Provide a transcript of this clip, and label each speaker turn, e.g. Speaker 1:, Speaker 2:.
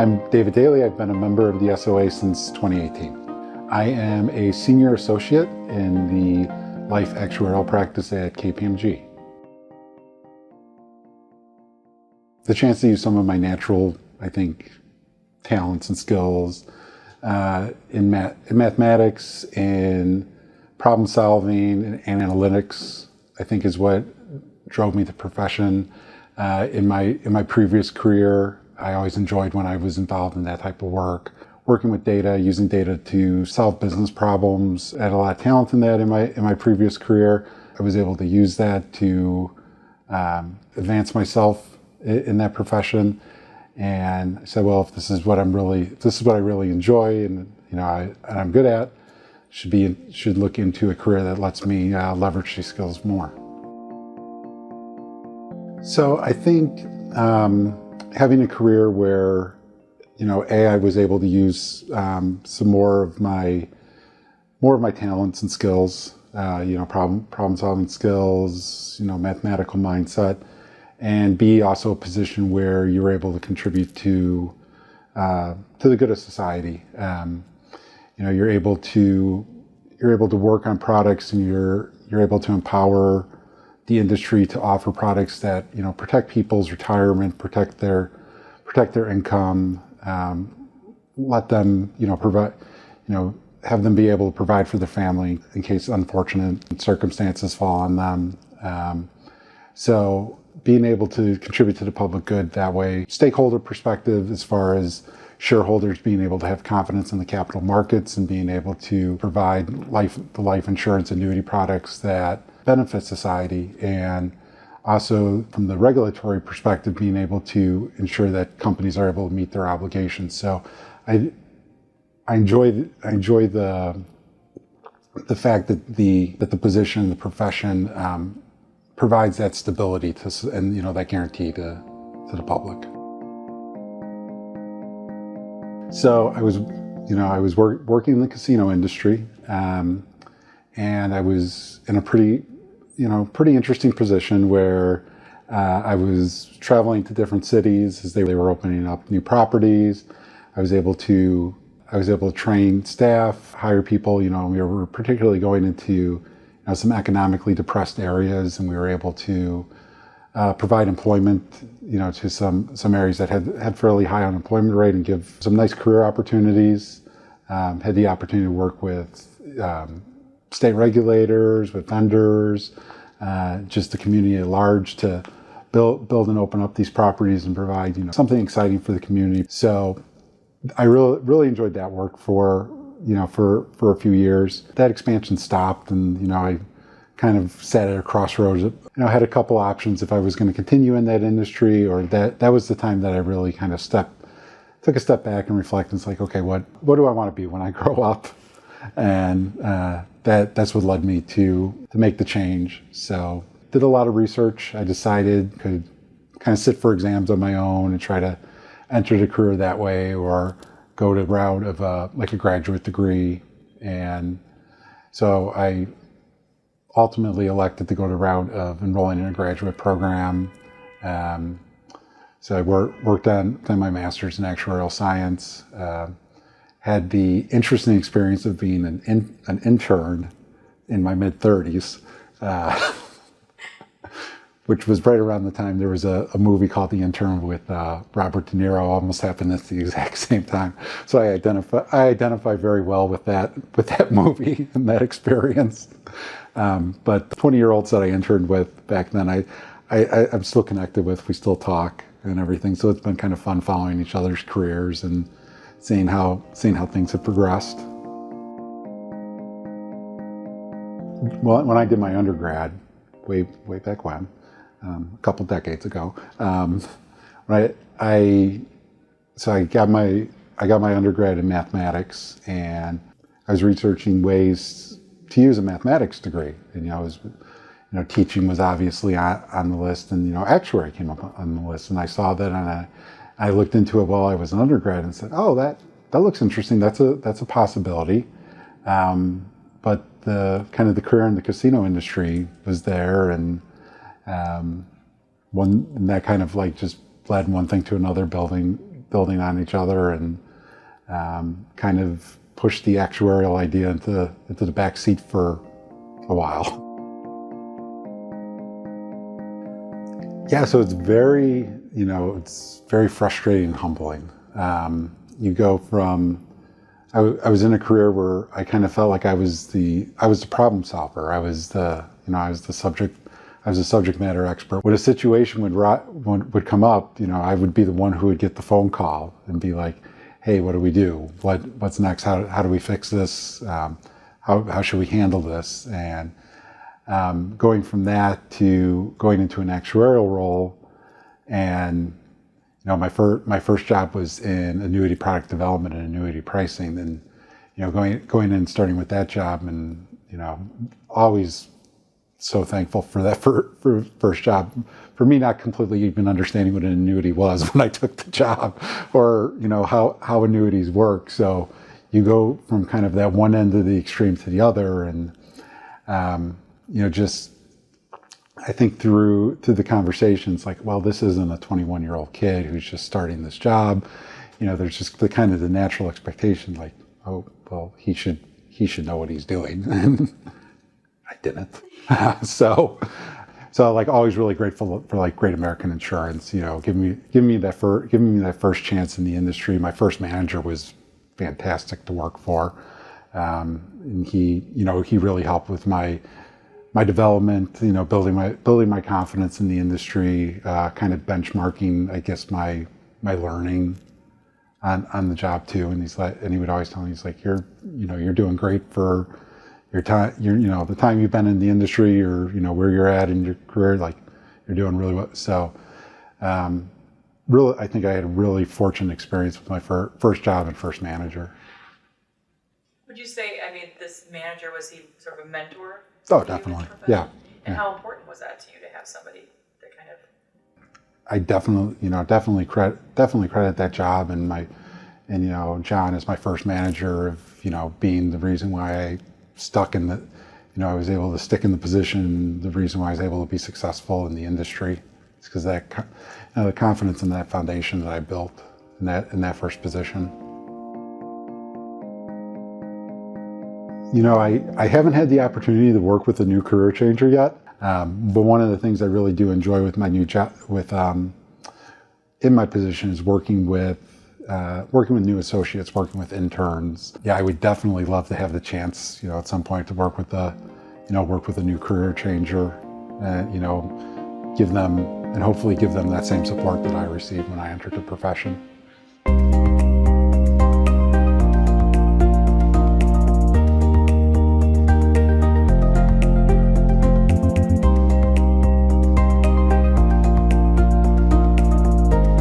Speaker 1: I'm David Daly. I've been a member of the SOA since 2018. I am a senior associate in the life actuarial practice at KPMG. The chance to use some of my natural, talents and skills in mathematics, in problem solving and analytics, is what drove me to profession. In my previous career, I always enjoyed when I was involved in that type of work. Working with data, using data to solve business problems. I had a lot of talent in that in my previous career. I was able to use that to advance myself in that profession. And I said, well, if this is what I really enjoy and I'm good at, should look into a career that lets me leverage these skills more. So I think having a career where I was able to use some more of my talents and skills, problem solving skills, mathematical mindset, and B, also a position where you're able to contribute to the good of society. You're able to work on products, and you're able to empower the industry to offer products that protect people's retirement, protect their income, let them provide, have them be able to provide for their family in case unfortunate circumstances fall on them. So being able to contribute to the public good that way, stakeholder perspective as far as shareholders being able to have confidence in the capital markets and being able to provide the life insurance annuity products that benefit society, and also from the regulatory perspective, being able to ensure that companies are able to meet their obligations. So I enjoy the fact that the position, the profession provides that stability and that guarantee to the public. So I was working in the casino industry, and I was in a pretty interesting position where I was traveling to different cities as they were opening up new properties. I was able to train staff, hire people. We were particularly going into some economically depressed areas, and we were able to provide employment, to some areas that had fairly high unemployment rate, and give some nice career opportunities. Had the opportunity to work with state regulators, with vendors, just the community at large, to build and open up these properties and provide something exciting for the community. So I really enjoyed that work for a few years. That expansion stopped, and I kind of sat at a crossroads. I had a couple options if I was going to continue in that industry, or that was the time that I really kind of took a step back and reflected. It's like, okay, what do I want to be when I grow up? And that's what led me to make the change. So did a lot of research. I decided could kind of sit for exams on my own and try to enter the career that way, or go the route of a graduate degree. And so I ultimately elected to go the route of enrolling in a graduate program. So I worked on my master's in actuarial science. Had the interesting experience of being an intern in my mid-30s, which was right around the time there was a movie called The Intern with Robert De Niro, almost happened at the exact same time. So I identify very well with that movie and that experience. But the 20-year-olds that I interned with back then, I'm still connected with. We still talk and everything. So it's been kind of fun following each other's careers and seeing how things have progressed. Well, when I did my undergrad, way back when, a couple decades ago, I got my undergrad in mathematics, and I was researching ways to use a mathematics degree. And teaching was obviously on the list, and actuary came up on the list, and I saw that, and I looked into it while I was an undergrad and said, oh, that looks interesting. That's a possibility. But the career in the casino industry was there, and that kind of just led one thing to another, building building on each other, and kind of pushed the actuarial idea into the back seat for a while. Yeah, so it's very, it's very frustrating and humbling. You go from, I was in a career where I kind of felt like I was the problem solver. I was the subject matter expert. When a situation would come up, I would be the one who would get the phone call and be like, hey, what do we do? What's next? How do we fix this? How should we handle this? And going from that to going into an actuarial role, and my first job was in annuity product development and annuity pricing, and going in and starting with that job, and always so thankful for that first job. For me, not completely even understanding what an annuity was when I took the job, or how annuities work. So you go from kind of that one end of the extreme to the other, and just I think through the conversations, like, well, this isn't a 21-year-old kid who's just starting this job. There's just the kind of the natural expectation, like, oh, well, he should know what he's doing, and I didn't. So like, always really grateful for like Great American Insurance, giving me that first chance in the industry. My first manager was fantastic to work for, and he really helped with my development, building my confidence in the industry, kind of benchmarking, I guess, my learning on the job too. And he would always tell me, he's like, you're doing great for your time, the time you've been in the industry, or where you're at in your career, like, you're doing really well. So really, I think I had a really fortunate experience with my first job and first manager.
Speaker 2: Would you say, this manager, was he sort of a mentor?
Speaker 1: Oh, definitely. Yeah.
Speaker 2: And how important was that to you to have somebody that kind of?
Speaker 1: I definitely credit that job and John as my first manager of, being the reason why I stuck in the, I was able to stick in the position, the reason why I was able to be successful in the industry. It's because the confidence in that foundation that I built in that first position. I haven't had the opportunity to work with a new career changer yet, but one of the things I really do enjoy with my new job, in my position, is working with new associates, working with interns. Yeah, I would definitely love to have the chance, at some point, to work with a new career changer, and hopefully give them that same support that I received when I entered the profession.